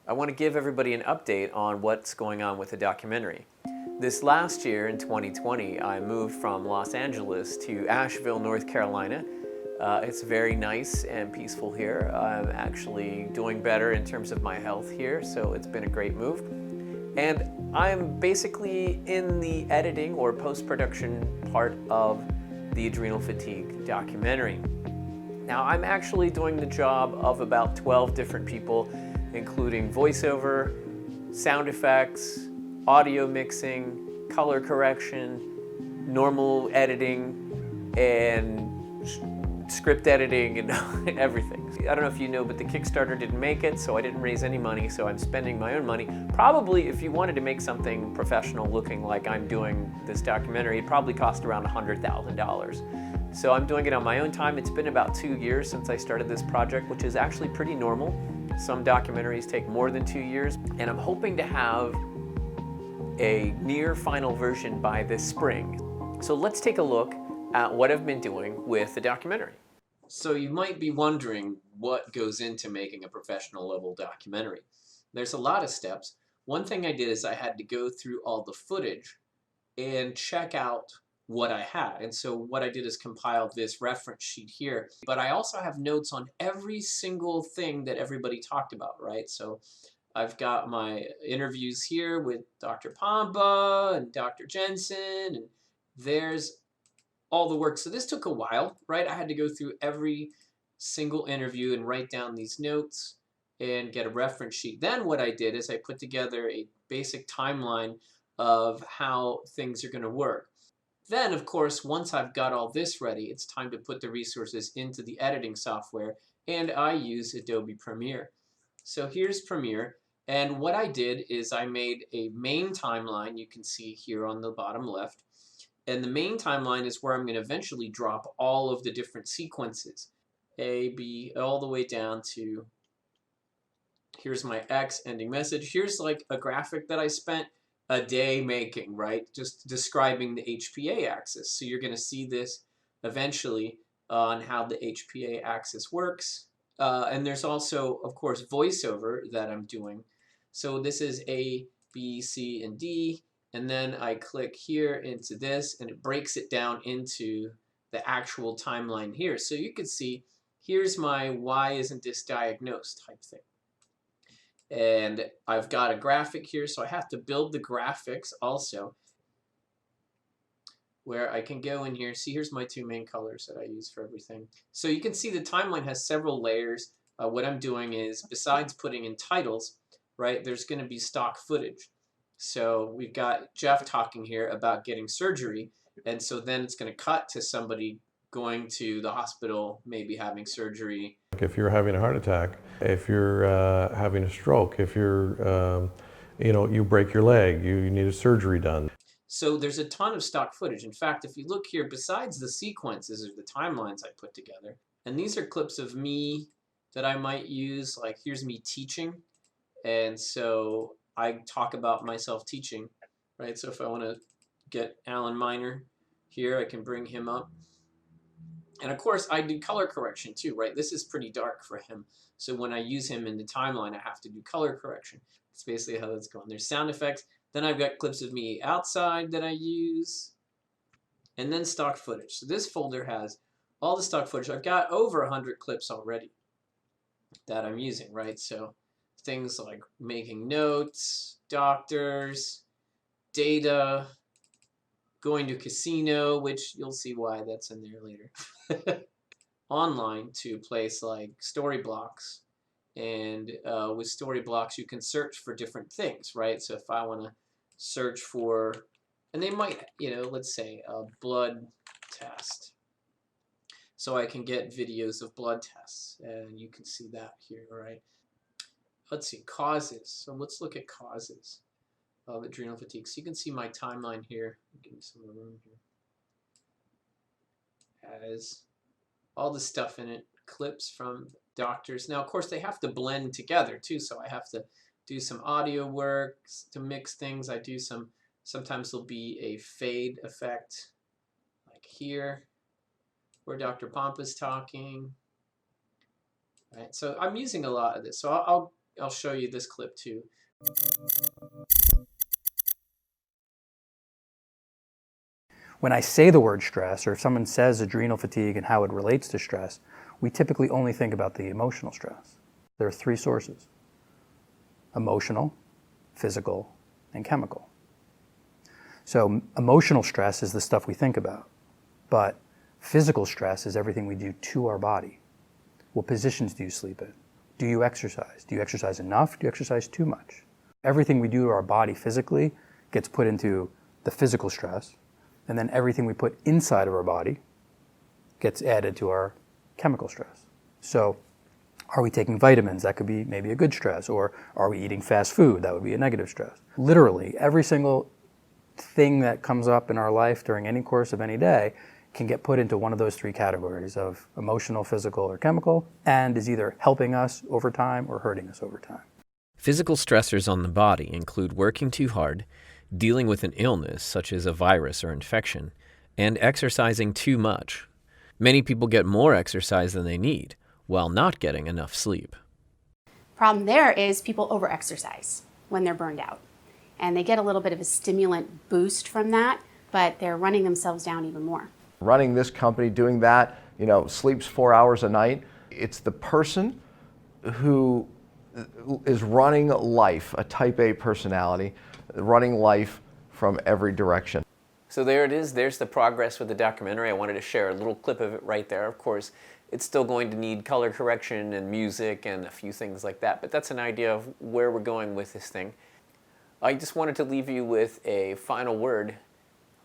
I want to give everybody an update on what's going on with the documentary. This last year, in 2020, I moved from Los Angeles to Asheville, North Carolina. It's very nice and peaceful here. I'm actually doing better in terms of my health here, so it's been a great move. And I'm basically in the editing or post-production part of the Adrenal Fatigue documentary. Now, I'm actually doing the job of about 12 different people, including voiceover, sound effects, audio mixing, color correction, normal editing, and script editing and everything. I don't know if you know, but the Kickstarter didn't make it, so I didn't raise any money, so I'm spending my own money. Probably if you wanted to make something professional looking like I'm doing this documentary, it'd probably cost around $100,000. So I'm doing it on my own time. It's been about 2 years since I started this project, which is actually pretty normal. Some documentaries take more than 2 years, and I'm hoping to have a near final version by this spring. So let's take a look at what I've been doing with the documentary. So you might be wondering what goes into making a professional level documentary. There's a lot of steps. One thing I did is I had to go through all the footage and check out what I had. And so what I did is compile this reference sheet here. But I also have notes on every single thing that everybody talked about, right? So I've got my interviews here with Dr. Pompa and Dr. Jensen, and there's all the work. So this took a while, right? I had to go through every single interview and write down these notes and get a reference sheet. Then what I did is I put together a basic timeline of how things are going to work. Then, of course, once I've got all this ready, it's time to put the resources into the editing software, and I use Adobe Premiere. So here's Premiere, and what I did is I made a main timeline you can see here on the bottom left. And the main timeline is where I'm going to eventually drop all of the different sequences. A, B, all the way down to, here's my X ending message. Here's like a graphic that I spent a day making, right? Just describing the HPA axis. So you're going to see this eventually on how the HPA axis works. And there's also, of course, voiceover that I'm doing. So this is A, B, C, and D. And then I click here into this, and it breaks it down into the actual timeline here. So you can see, here's my why isn't this diagnosed type thing. And I've got a graphic here, so I have to build the graphics also, where I can go in here. See, here's my two main colors that I use for everything. So you can see the timeline has several layers. What I'm doing is, besides putting in titles, right, there's going to be stock footage. So we've got Jeff talking here about getting surgery, and so then it's going to cut to somebody going to the hospital, maybe having surgery. If you're having a heart attack, if you're having a stroke, if you're, you break your leg, you need a surgery done. So there's a ton of stock footage. In fact, if you look here, besides the sequences or the timelines I put together, and these are clips of me that I might use, like here's me teaching, and so I talk about myself teaching, right? So if I want to get Alan Miner here, I can bring him up. And of course, I do color correction too, right? This is pretty dark for him. So when I use him in the timeline, I have to do color correction. That's basically how that's going. There's sound effects. Then I've got clips of me outside that I use. And then stock footage. So this folder has all the stock footage. I've got over 100 clips already that I'm using, right? So things like making notes, doctors, data, going to casino, which you'll see why that's in there later. Online to place like story blocks. And with story blocks, you can search for different things, right? So if I want to search for, and they might, let's say a blood test. So I can get videos of blood tests, and you can see that here, right? Let's see, causes. So let's look at causes of adrenal fatigue. So you can see my timeline here. Give me some room here. Has all the stuff in it, clips from doctors. Now, of course, they have to blend together too, so I have to do some audio work to mix things. I do sometimes there'll be a fade effect, like here, where Dr. Pompa's talking. Right, so I'm using a lot of this. So I'll show you this clip too. When I say the word stress, or if someone says adrenal fatigue and how it relates to stress, we typically only think about the emotional stress. There are three sources: emotional, physical, and chemical. So emotional stress is the stuff we think about, but physical stress is everything we do to our body. What positions do you sleep in? Do you exercise? Do you exercise enough? Do you exercise too much? Everything we do to our body physically gets put into the physical stress, and then everything we put inside of our body gets added to our chemical stress. So are we taking vitamins? That could be maybe a good stress. Or are we eating fast food? That would be a negative stress. Literally, every single thing that comes up in our life during any course of any day can get put into one of those three categories of emotional, physical, or chemical, and is either helping us over time or hurting us over time. Physical stressors on the body include working too hard, dealing with an illness such as a virus or infection, and exercising too much. Many people get more exercise than they need, while not getting enough sleep. Problem there is people overexercise when they're burned out. And they get a little bit of a stimulant boost from that, but they're running themselves down even more. Running this company, doing that, sleeps 4 hours a night. It's the person who is running life, a type A personality, running life from every direction. So there it is. There's the progress with the documentary. I wanted to share a little clip of it right there. Of course, it's still going to need color correction and music and a few things like that, but that's an idea of where we're going with this thing. I just wanted to leave you with a final word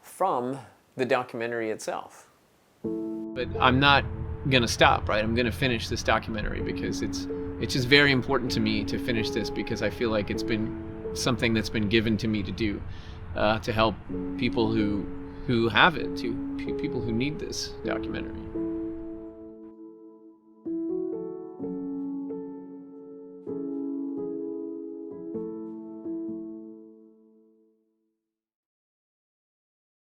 from the documentary itself. But I'm not going to stop, right? I'm going to finish this documentary because it's just very important to me to finish this, because I feel like it's been something that's been given to me to do, to help people who have it, to people who need this documentary.